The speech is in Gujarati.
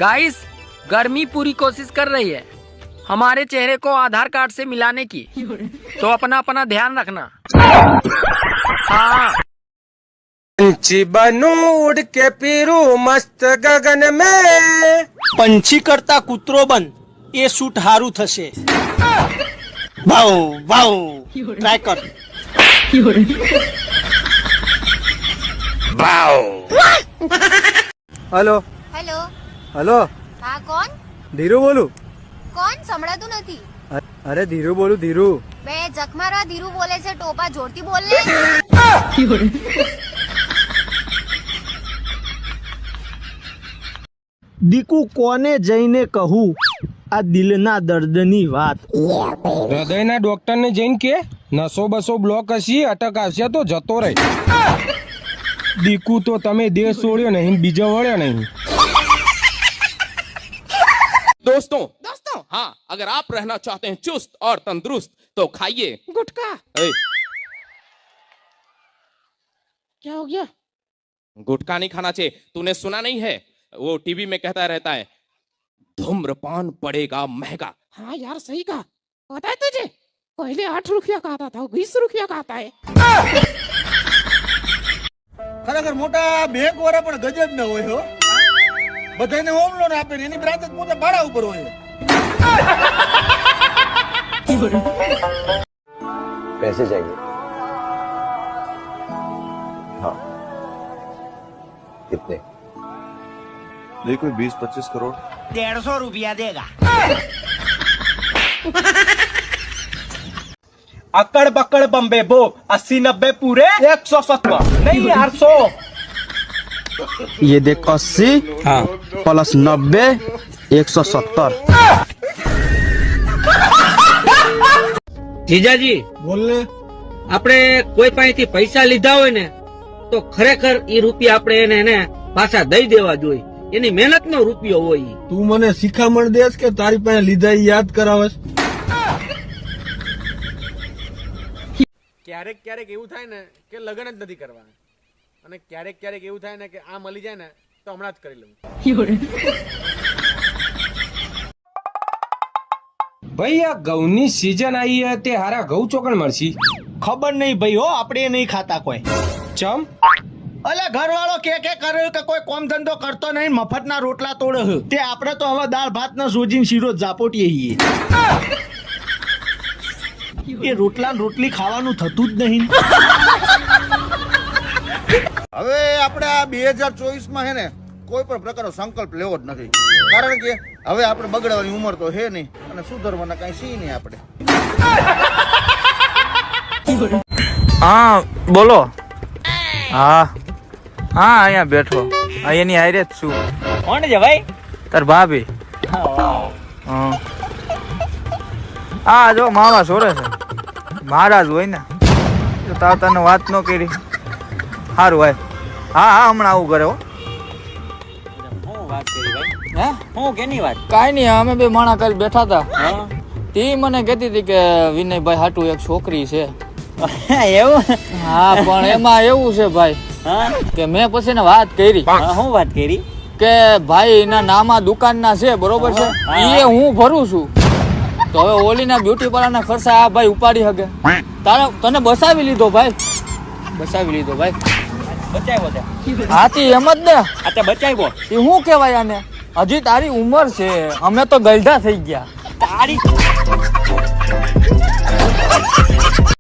गाइस, गर्मी पूरी कोशिश कर रही है हमारे चेहरे को आधार कार्ड से मिलाने की, तो अपना अपना ध्यान रखना। हाँ। पंछी बनूं उड़ के फिरूं मस्त गगन में। पंछी करता कूतरो बन, ये सूट हारू थशे। भाव भाव ट्राय कर। Hello hello. हेलो હા કોણ? धीरू बोलू. કોણ? સંભળાતું નથી. अरे धीरू बोलू धीरू. બે જખમારા ધીરુ બોલે છે, ટોપા જોરથી બોલ ને. દીકુ કોને જઈને કહું આ દિલના દર્દની વાત? હૃદયના ડોક્ટરને જઈને કે નસો બસો બ્લોક હશે, અટક આવશે તો જતો રહે. દીકુ તો તમે દેશ છોડ્યો નહીં, બીજો વળ્યો નહીં. दोस्तों हाँ, अगर आप रहना चाहते हैं चुस्त और तंदुरुस्त तो खाइए गुटखा। क्या हो गया? गुटखा नहीं खाना चाहिए। तूने सुना नहीं है, वो टीवी में कहता रहता है धूम्रपान पड़ेगा महंगा। हाँ यार सही कहा। पता है तुझे, पहले 8 रुपया का आता था, 20 रुपया का आता है। ખરેખર મોટા બેંક વાળા પણ ગજબ ન હોય હો. બધાને હોમ લોન આપે ને એની બ્રાન્ચ પોતે ભાડા ઉપર હોય. पैसे चाहिए? हाँ. कितने? देखो 20-25 करोड़. 150 रुपया देगा. अकड़ बकड़ बम्बे बो 80-90 पूरे 170 नहीं यार 100. ये देख 80 हाँ प्लस 90 170. જીજાજી, બોલ ને. આપણે કોઈ પાસેથી પૈસા લીધા હોય ને તો ખરેખર એ રૂપિયા આપણે એને પાછા દઈ દેવા જોઈએ. એની મહેનતનો રૂપિયો હોય. તું મને શિખામણ દેસ કે તારી પાસે લીધા ઈ યાદ કરાવસ? ક્યારેક ક્યારેક એવું થાય ને કે લગ્ન જ નથી કરવા, અને ક્યારેક ક્યારેક એવું થાય ને કે આ મળી જાય ને તો હમણાં જ કરી લઉં. ભાઈ આ ઘઉંની સીઝન આવી હે, તે હારા ઘઉં ચોકણ મળશે? ખબર નહીં ભાઈ હો, આપણે નહીં ખાતા કોઈ. ચમ? અલે ઘરવાળો કે કર્યો કે કોઈ કોમ ધંધો કરતો નહીં, મફતના રોટલા તોડે છે. તે આપણે તો હવે દાળ ભાત ના સોજીને શીરો ઝાપોટીએ છીએ. એ રોટલા રોટલી ખાવાનું થતું જ નહીં. હવે આપણે આ 2024 માં હે ને કોઈ પણ પ્રકારનો સંકલ્પ લેવો જ નથી, કારણ કે હવે આપણે બગડવાની ઉંમર તો હે નહીં અને સુધરવાના કઈ સી નહીં આપણે. હા બોલો. હા હા અહીંયા બેઠો, અહીંયાની હારે જ છું. કોણ છે ભાઈ? તાર ભાભી. હા જો માવા સોરે છે, મહારાજ હોય ને તાર તને વાત ન કરી. સારું ભાઈ. હા હા હમણાં આવું કરે હો. કાઈ નઈ, અમે બે માણા કરી બેઠા હતા. તે મને કહેતી હતી કે વિનયભાઈ હાટુ એક છોકરી છે. એવું? હા પણ એમાં એવું છે ભાઈ કે મેં પછી ને વાત કરી. શું વાત કરી? કે ભાઈ એના નામા દુકાન ના છે, બરોબર છે, એ હું ભરું છું. તો હવે ઓલીના બ્યુટી પાર્લર ના ખર્ચા આ ભાઈ ઉપાડી શકે. તને બસાવી લીધો ભાઈ, બસાવી લીધો ભાઈ. બચાવ્યો. હાથી એમ જ ને. આ બચાવ્યો. એ શું કેવાય આને? હજી તારી ઉંમર છે, અમે તો ગલઢા થઈ ગયા. તારી